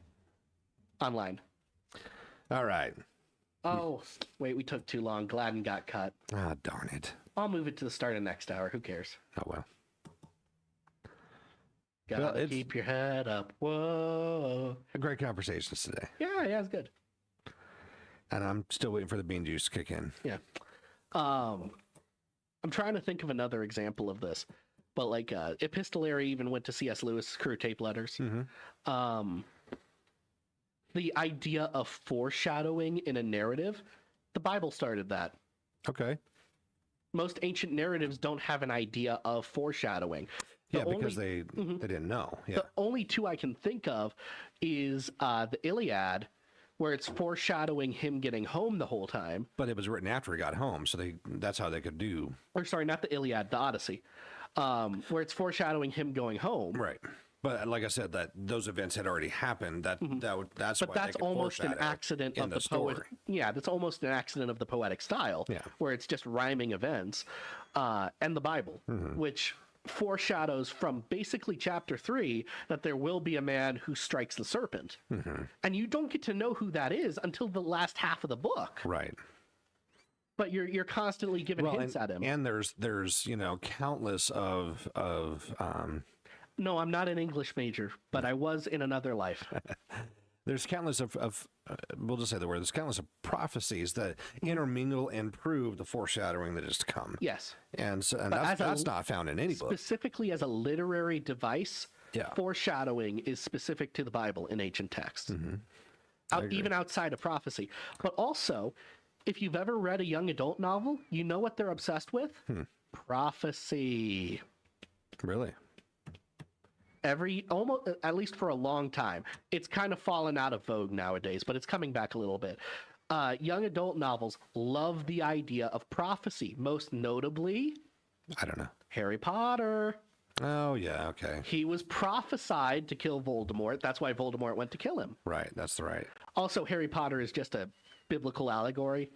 Online. All right. Oh, wait, we took too long. Gladden got cut. Ah, darn it. I'll move it to the start of next hour. Who cares? Oh, well. Gotta keep your head up. Whoa. Great conversations today. Yeah, it's good. And I'm still waiting for the bean juice to kick in. Yeah. I'm trying to think of another example of this. But like Epistolary even went to C.S. Lewis' Crew Tape Letters. Mm-hmm. The idea of foreshadowing in a narrative, the Bible started that. Okay. Most ancient narratives don't have an idea of foreshadowing. Because they didn't know. Yeah. The only two I can think of is the Iliad, where it's foreshadowing him getting home the whole time. But it was written after he got home, so that's how they could do. Or sorry, not the Iliad, the Odyssey, where it's foreshadowing him going home. Right. But like I said, that those events had already happened. That's but why that's almost an accident of the poet. Yeah, that's almost an accident of the poetic style. Yeah. Where it's just rhyming events, and the Bible, which foreshadows from basically chapter 3 that there will be a man who strikes the serpent, and you don't get to know who that is until the last half of the book. Right. But you're constantly giving hints at him. And there's countless of No, I'm not an English major, but I was in another life. There's countless of we'll just say the word, there's countless of prophecies that intermingle and prove the foreshadowing that is to come. Yes. And that's not found in any book. Specifically as a literary device, foreshadowing is specific to the Bible in ancient texts. Even outside of prophecy. But also, if you've ever read a young adult novel, you know what they're obsessed with? Prophecy. Really? Almost, at least for a long time. It's kind of fallen out of vogue nowadays, but it's coming back a little bit. Young adult novels love the idea of prophecy, most notably I don't know. Harry Potter. Oh, yeah, okay. He was prophesied to kill Voldemort. That's why Voldemort went to kill him. Right, that's right. Also, Harry Potter is just a biblical allegory.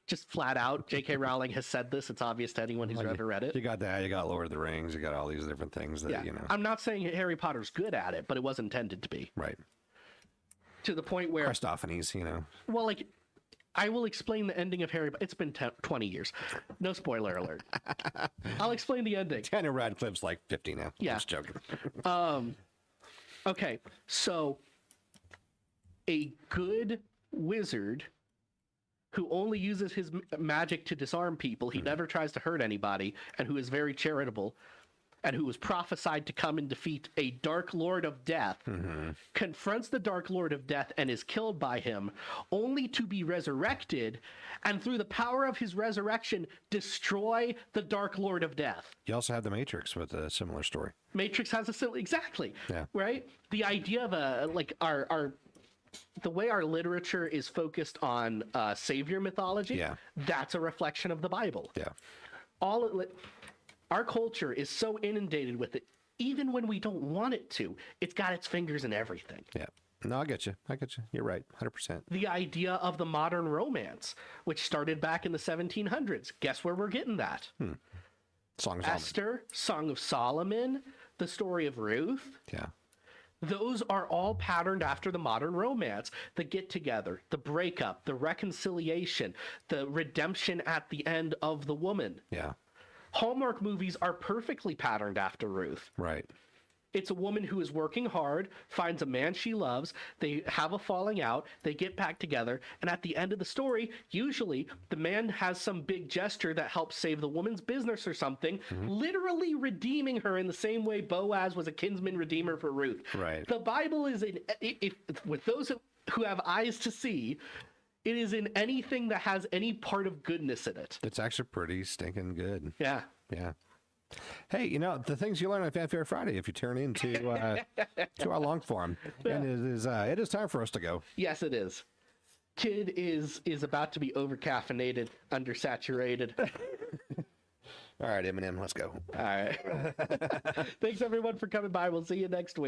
Just flat out. J.K. Rowling has said this. It's obvious to anyone who's ever read it. You got that, you got Lord of the Rings, you got all these different things that, Yeah. you know. I'm not saying Harry Potter's good at it, but it was intended to be. Right. To the point where... Aristophanes, you know. Well, like... I will explain the ending of Harry... It's been 20 years. No spoiler alert. I'll explain the ending. Daniel Radcliffe's like 50 now. Yeah. Just joking. Okay, so... A good wizard who only uses his magic to disarm people, he never tries to hurt anybody, and who is very charitable, and who was prophesied to come and defeat a Dark Lord of Death, confronts the Dark Lord of Death and is killed by him, only to be resurrected, and through the power of his resurrection, destroy the Dark Lord of Death. You also have The Matrix with a similar story. Matrix has a similar... Exactly. Yeah. Right? The idea of the way our literature is focused on savior mythology, Yeah. that's a reflection of the Bible. Yeah. Our culture is so inundated with it, even when we don't want it to. It's got its fingers in everything. Yeah. No, I get you. You're right. 100%. The idea of the modern romance, which started back in the 1700s. Guess where we're getting that? Song of Solomon. Esther, Song of Solomon, the story of Ruth. Yeah. Those are all patterned after the modern romance. The get-together, the breakup, the reconciliation, the redemption at the end of the woman. Yeah. Hallmark movies are perfectly patterned after Ruth. Right. It's a woman who is working hard, finds a man she loves, they have a falling out, they get back together, and at the end of the story, usually the man has some big gesture that helps save the woman's business or something, literally redeeming her in the same way Boaz was a kinsman redeemer for Ruth. Right. The Bible is with those who have eyes to see, it is in anything that has any part of goodness in it. It's actually pretty stinking good. Yeah. Yeah. Hey, you know, the things you learn on Fanfare Friday if you turn into to our long form. And it is time for us to go. Yes, it is. Kid is about to be over-caffeinated, undersaturated. All right, Eminem, let's go. All right. Thanks, everyone, for coming by. We'll see you next week.